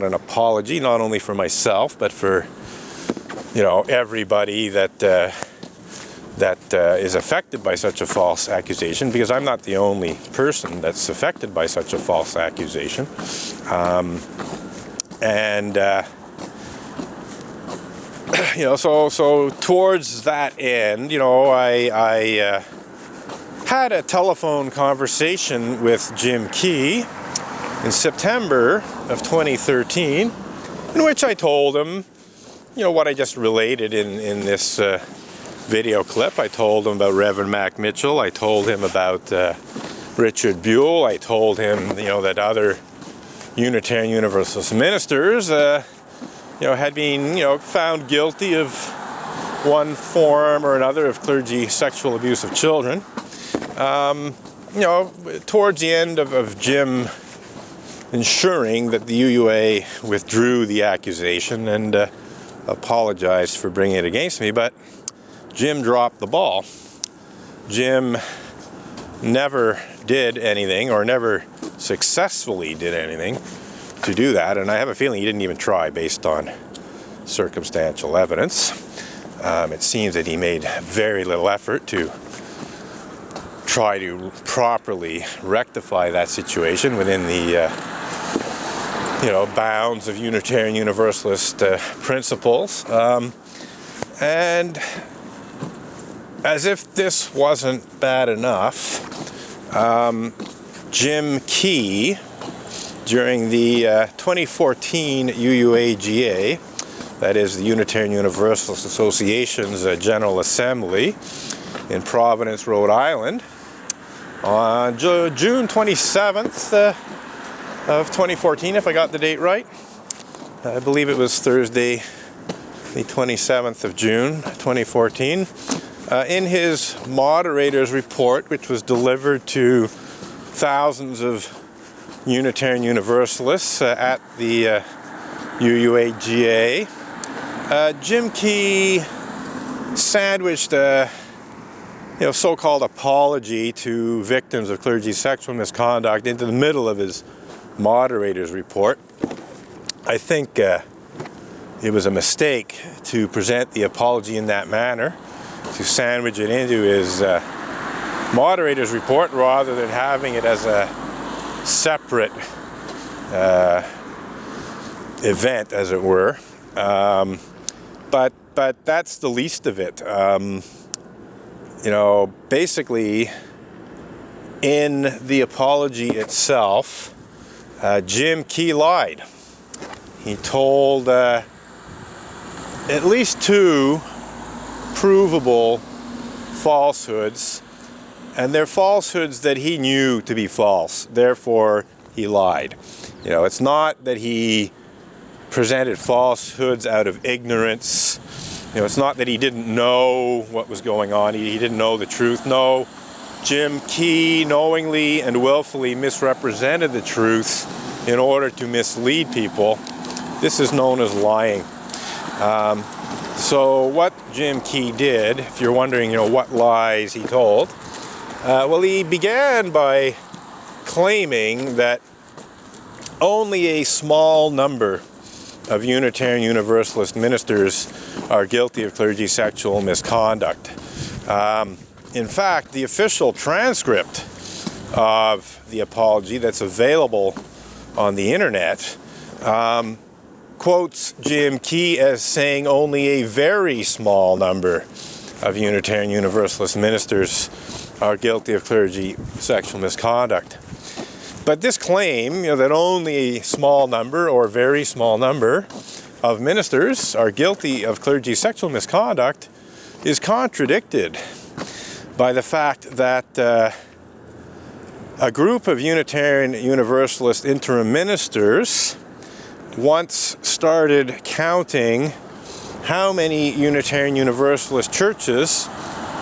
an apology, not only for myself, but for, everybody that is affected by such a false accusation, because I'm not the only person that's affected by such a false accusation. So towards that end, I had a telephone conversation with Jim Key in September of 2013, in which I told him, what I just related in this video clip. I told him about Reverend Mac Mitchell. I told him about Richard Buell. I told him, that other Unitarian Universalist ministers, had been, found guilty of one form or another of clergy sexual abuse of children. Towards the end of Jim ensuring that the UUA withdrew the accusation and apologized for bringing it against me, but Jim dropped the ball. Jim never did anything, or never successfully did anything to do that, and I have a feeling he didn't even try based on circumstantial evidence. It seems that he made very little effort to try to properly rectify that situation within the bounds of Unitarian Universalist principles. And as if this wasn't bad enough, Jim Key, during the 2014 UUAGA, that is the Unitarian Universalist Association's General Assembly in Providence, Rhode Island, on June 27th of 2014, if I got the date right. I believe it was Thursday, the 27th of June, 2014. In his moderator's report, which was delivered to thousands of Unitarian Universalists at the UUAGA, Jim Key sandwiched a so-called apology to victims of clergy sexual misconduct into the middle of his moderator's report. I think it was a mistake to present the apology in that manner, to sandwich it into his moderator's report rather than having it as a separate event, as it were. But that's the least of it. Basically, in the apology itself, Jim Key lied. He told at least two provable falsehoods, and they're falsehoods that he knew to be false. Therefore, he lied. It's not that he presented falsehoods out of ignorance. It's not that he didn't know what was going on. He didn't know the truth. No, Jim Key knowingly and willfully misrepresented the truth in order to mislead people. This is known as lying. So what Jim Key did, if you're wondering, what lies he told, he began by claiming that only a small number of Unitarian Universalist ministers are guilty of clergy sexual misconduct. In fact, the official transcript of the apology that's available on the internet quotes Jim Key as saying only a very small number of Unitarian Universalist ministers are guilty of clergy sexual misconduct. But this claim, that only a small number or very small number of ministers are guilty of clergy sexual misconduct is contradicted by the fact that a group of Unitarian Universalist interim ministers once started counting how many Unitarian Universalist churches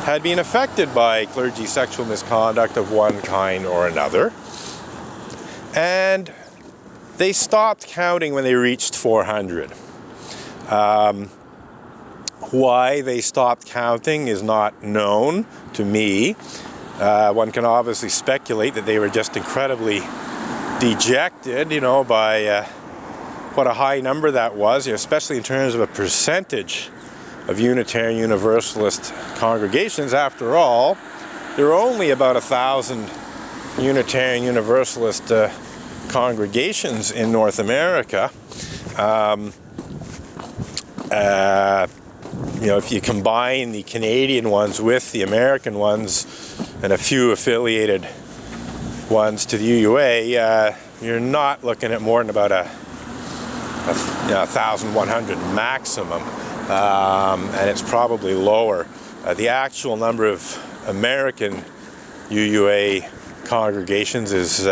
had been affected by clergy sexual misconduct of one kind or another. And they stopped counting when they reached 400. Why they stopped counting is not known to me. One can obviously speculate that they were just incredibly dejected, by what a high number that was, especially in terms of a percentage of Unitarian Universalist congregations. After all, there are only about 1,000 Unitarian Universalist congregations in North America. If you combine the Canadian ones with the American ones and a few affiliated ones to the UUA, you're not looking at more than about a 1,100 maximum, and it's probably lower. The actual number of American UUA congregations is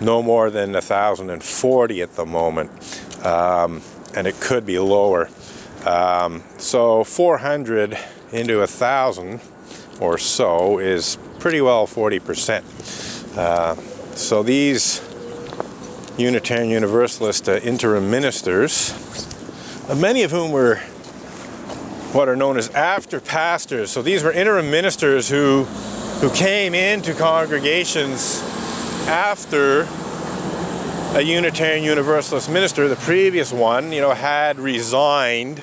no more than 1,040 at the moment, and it could be lower. So 400 into 1,000 or so is pretty well 40%. So these Unitarian Universalist interim ministers, many of whom were what are known as after pastors. So these were interim ministers who came into congregations after a Unitarian Universalist minister, the previous one, had resigned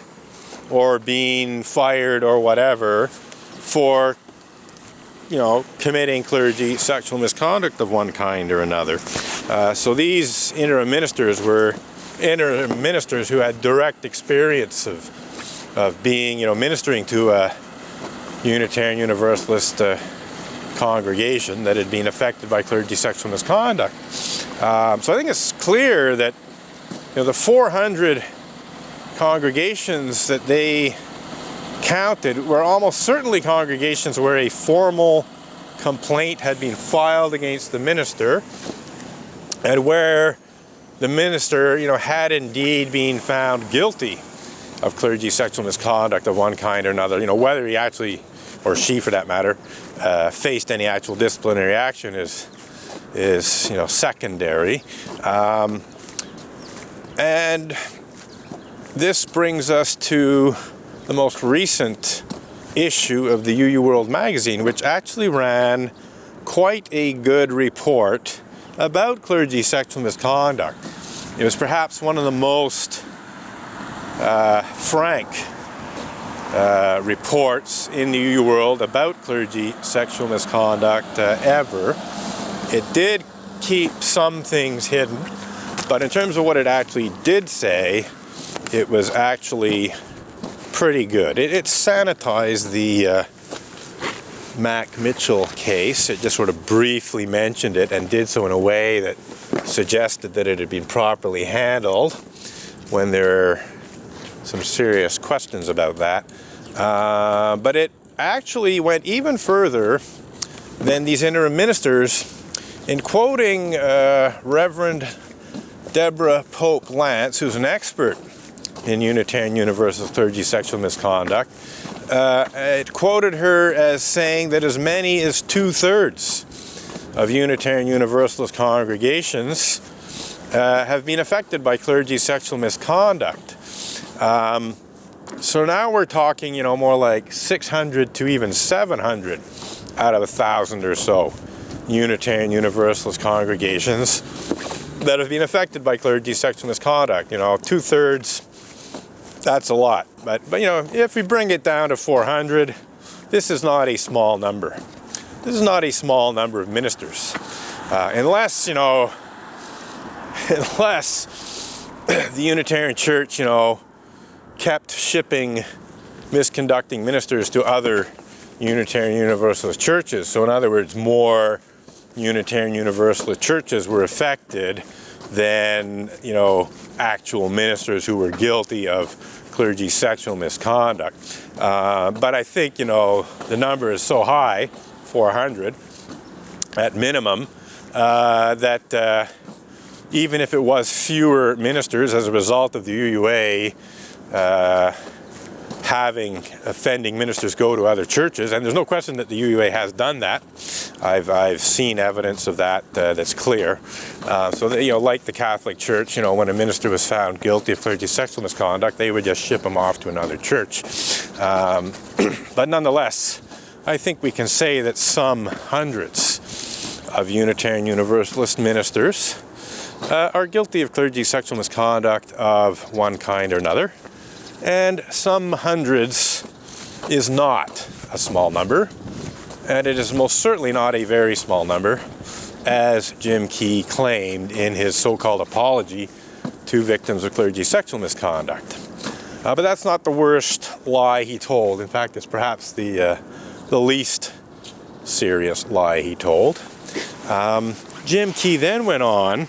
or been fired or whatever for, committing clergy sexual misconduct of one kind or another. So these interim ministers were interim ministers who had direct experience of being, ministering to a Unitarian Universalist congregation that had been affected by clergy sexual misconduct. So I think it's clear that the 400 congregations that they counted were almost certainly congregations where a formal complaint had been filed against the minister, and where the minister, had indeed been found guilty of clergy sexual misconduct of one kind or another. Whether he actually, or she for that matter, faced any actual disciplinary action is secondary. And this brings us to the most recent issue of the UU World magazine, which actually ran quite a good report about clergy sexual misconduct. It was perhaps one of the most frank reports in the UU World about clergy sexual misconduct ever. It did keep some things hidden, but in terms of what it actually did say, it was actually pretty good. It sanitized the Mac Mitchell case. It just sort of briefly mentioned it and did so in a way that suggested that it had been properly handled when there are some serious questions about that. But it actually went even further than these interim ministers in quoting Reverend Deborah Pope Lance, who's an expert in Unitarian Universalist clergy sexual misconduct. It quoted her as saying that as many as 2/3 of Unitarian Universalist congregations have been affected by clergy sexual misconduct. So now we're talking, more like 600 to even 700 out of 1,000 or so Unitarian Universalist congregations that have been affected by clergy sexual misconduct. 2/3, that's a lot. But if we bring it down to 400, this is not a small number. This is not a small number of ministers. Unless the Unitarian Church, kept shipping misconducting ministers to other Unitarian Universalist churches. So in other words, more Unitarian Universalist churches were affected than, actual ministers who were guilty of clergy sexual misconduct. But I think, the number is so high, 400 at minimum, that even if it was fewer ministers as a result of the UUA having offending ministers go to other churches, and there's no question that the UUA has done that. I've seen evidence of that that's clear. So that, like the Catholic Church, when a minister was found guilty of clergy sexual misconduct, they would just ship him off to another church. But nonetheless, I think we can say that some hundreds of Unitarian Universalist ministers are guilty of clergy sexual misconduct of one kind or another. And some hundreds is not a small number. And it is most certainly not a very small number, as Jim Key claimed in his so-called apology to victims of clergy sexual misconduct. But that's not the worst lie he told. In fact, it's perhaps the least serious lie he told. Jim Key then went on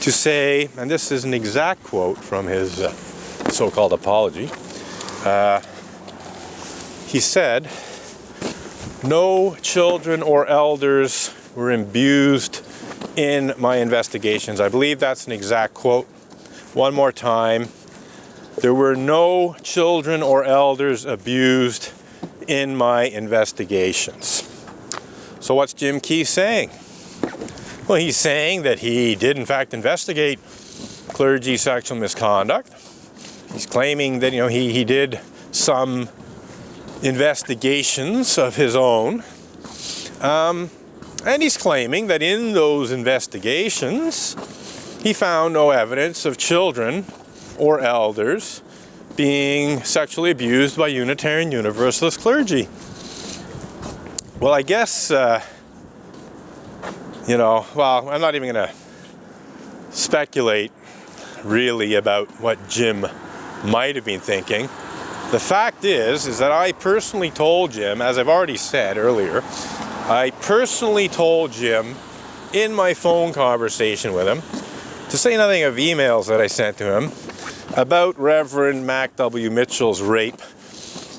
to say, and this is an exact quote from his so-called apology, he said, "No children or elders were abused in my investigations." I believe that's an exact quote. One more time. There were no children or elders abused in my investigations. So what's Jim Key saying? Well, he's saying that he did in fact investigate clergy sexual misconduct. He's claiming that, he did some investigations of his own. And he's claiming that in those investigations, he found no evidence of children or elders being sexually abused by Unitarian Universalist clergy. Well, I guess, I'm not even going to speculate really about what Jim might have been thinking. The fact is that I personally told Jim, as I've already said earlier, I personally told Jim in my phone conversation with him, to say nothing of emails that I sent to him, about Reverend Mac W. Mitchell's rape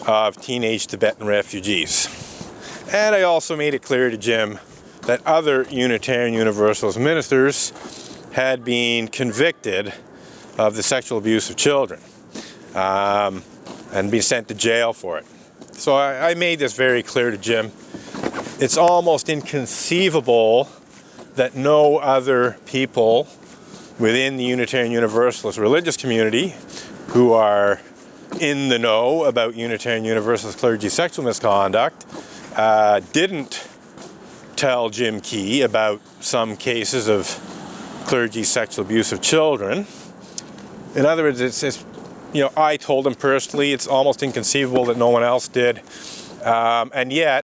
of teenage Tibetan refugees. And I also made it clear to Jim that other Unitarian Universalist ministers had been convicted of the sexual abuse of children and been sent to jail for it. So I made this very clear to Jim. It's almost inconceivable that no other people within the Unitarian Universalist religious community who are in the know about Unitarian Universalist clergy sexual misconduct didn't tell Jim Key about some cases of clergy sexual abuse of children. In other words, it's I told him personally, it's almost inconceivable that no one else did. And yet,